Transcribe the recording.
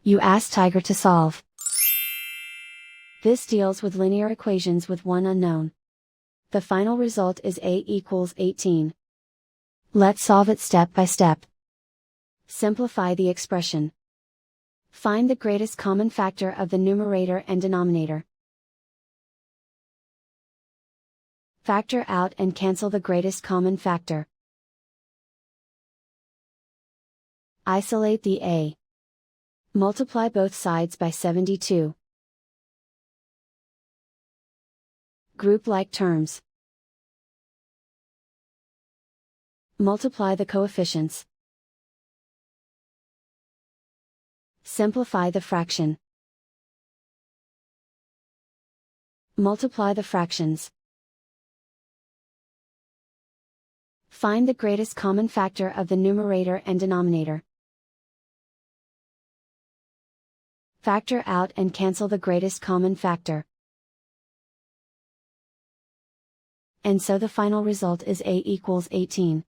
You ask Tiger to solve. This deals with linear equations with one unknown. The final result is A equals 18. Let's solve it step by step. Simplify the expression. Find the greatest common factor of the numerator and denominator. Factor out and cancel the greatest common factor. Isolate the A. Multiply both sides by 72. Group like terms. Multiply the coefficients. Simplify the fraction. Multiply the fractions. Find the greatest common factor of the numerator and denominator. Factor out and cancel the greatest common factor. And so the final result is A equals 18.